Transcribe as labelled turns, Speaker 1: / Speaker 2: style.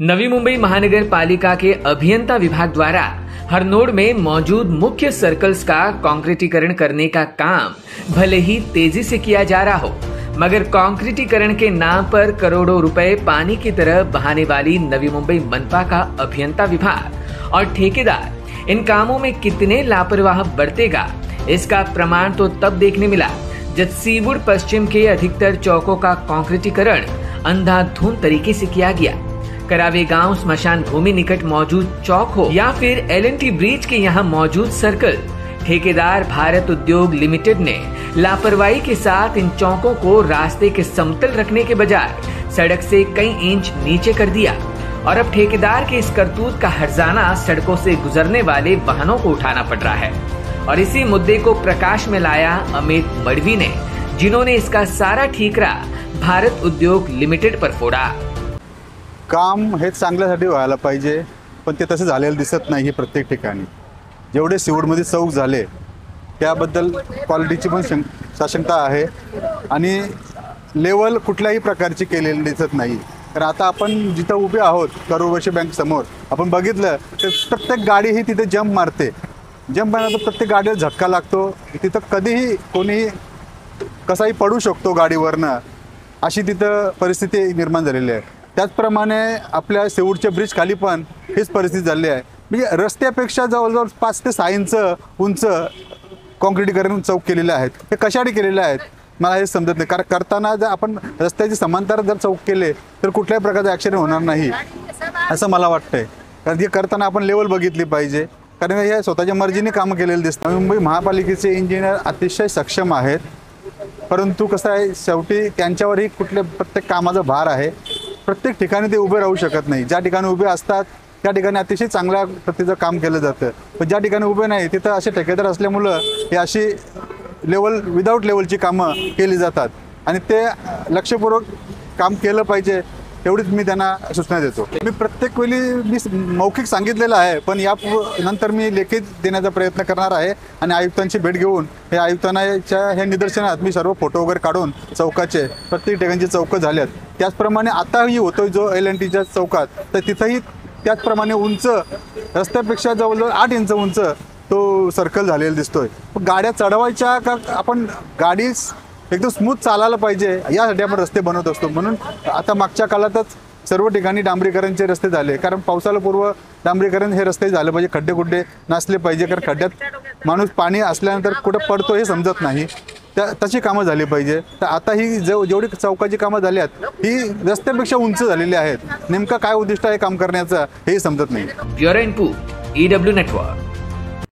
Speaker 1: नवी मुंबई महानगर पालिका के अभियंता विभाग द्वारा हरनोड में मौजूद मुख्य सर्कल्स का कंक्रीटीकरण करने का काम भले ही तेजी से किया जा रहा हो, मगर कंक्रीटीकरण के नाम पर करोड़ों रुपए पानी की तरह बहाने वाली नवी मुंबई मनपा का अभियंता विभाग और ठेकेदार इन कामों में कितने लापरवाह बरतेगा, इसका प्रमाण तो तब देखने मिला जब सीवुड पश्चिम के अधिकतर चौकों का कंक्रीटीकरण अंधाधुंध तरीके से किया गया। करावे गांव स्मशान भूमि निकट मौजूद चौक हो या फिर LNT ब्रिज के यहाँ मौजूद सर्कल, ठेकेदार भारत उद्योग लिमिटेड ने लापरवाही के साथ इन चौकों को रास्ते के समतल रखने के बजाय सड़क से कई इंच नीचे कर दिया और अब ठेकेदार के इस करतूत का हर्जाना सड़कों से गुजरने वाले वाहनों को उठाना पड़ रहा है। और इसी मुद्दे को प्रकाश में लाया अमित मडवी ने, जिन्होंने इसका सारा ठीकरा भारत उद्योग लिमिटेड पर फोड़ा।
Speaker 2: काम हे चांगल्यासाठी व्हायला पाहिजे, पण ते तसे झालेलं दिसत नाही प्रत्येक ठिकाणी। जेवढे सिवूडमध्ये चौक झाले त्याबद्दल क्वालिटीची पण साशंकता आहे आणि लेवल कुठल्याही प्रकारची केलेली दिसत नाही। तर आता आपण जिथं उभे आहोत करोडोशी बँक समोर आपण बघितलं तर प्रत्येक गाडी ही तिथे जंप मारते। जंप मारल्यानंतर प्रत्येक गाडीला झटका लागतो, तिथं कधीही कोणी कसाही पडू शकतो गाडीवरनं, अशी तिथं परिस्थिती निर्माण झालेली आहे। त्याचप्रमाणे आपल्या सिवूडच्या ब्रिज खाली पण हीच परिस्थिती झाली आहे। म्हणजे रस्त्यापेक्षा जवळजवळ 5 ते 6 इंच उंच काँक्रीटीकरण चौक केलेले आहेत। हे कशासाठी केलेले आहेत मला हे समजत नाही, कारण करताना जर आपण रस्त्याची समांतर जर चौक केले तर कुठल्याही प्रकारचं ॲक्सिडेंट होणार नाही असं मला वाटतंय। कारण हे करताना आपण लेवल बघितली पाहिजे, कारण हे स्वतःच्या मर्जीने कामं केलेली दिसतात। मुंबई महापालिकेचे इंजिनियर अतिशय सक्षम आहेत, परंतु कसं आहे शेवटी त्यांच्यावरही प्रत्येक कामाचा भार आहे। प्रत्येक ठिकाणी ते उभे राहू शकत नाही। ज्या ठिकाणी उभे असतात त्या ठिकाणी अतिशय चांगल्या प्रतीचं काम केलं जातं, पण ज्या ठिकाणी उभे नाही तिथं असे ठेकेदार असल्यामुळं हे अशी लेवल विदाऊट लेवलची कामं केली जातात आणि ते लक्षपूर्वक काम केलं पाहिजे, एवढीच मी त्यांना सूचना देतो। मी प्रत्येक वेळी मी मौखिक सांगितलेलं आहे, पण या नंतर मी लेखित देण्याचा प्रयत्न करणार आहे आणि आयुक्तांची भेट घेऊन हे आयुक्तांच्या हे निदर्शनात मी सर्व फोटो वगैरे काढून चौकाचे प्रत्येक ठिकाणची चौकं झाल्यात त्याचप्रमाणे आताही होतोय जो LNTच्या चौकात, तर तिथंही त्याचप्रमाणे उंच रस्त्यापेक्षा जवळजवळ 8 इंच उंच तो सर्कल झालेला दिसतोय। गाड्या चढवायच्या का आपण गाडी एकदम स्मूथ चालायला पाहिजे यासाठी आपण रस्ते बनवत असतो। म्हणून आता मागच्या काळातच सर्व ठिकाणी डांबरीकरणचे रस्ते झाले, कारण पावसाला पूर्व डांबरीकरण हे रस्ते झाले पाहिजे, खड्डे खुड्डे नसले पाहिजे, कारण खड्ड्यात माणूस पाणी असल्यानंतर कुठं पडतो हे समजत नाही, तशी कामं झाली पाहिजे। तर आता ही जेवढी चौकाची कामं झाली आहेत ही रस्त्यापेक्षा उंच झालेली आहेत। नेमका काय उद्दिष्ट आहे काम करण्याचं हे समजत नाही।
Speaker 1: Bureau input EW network.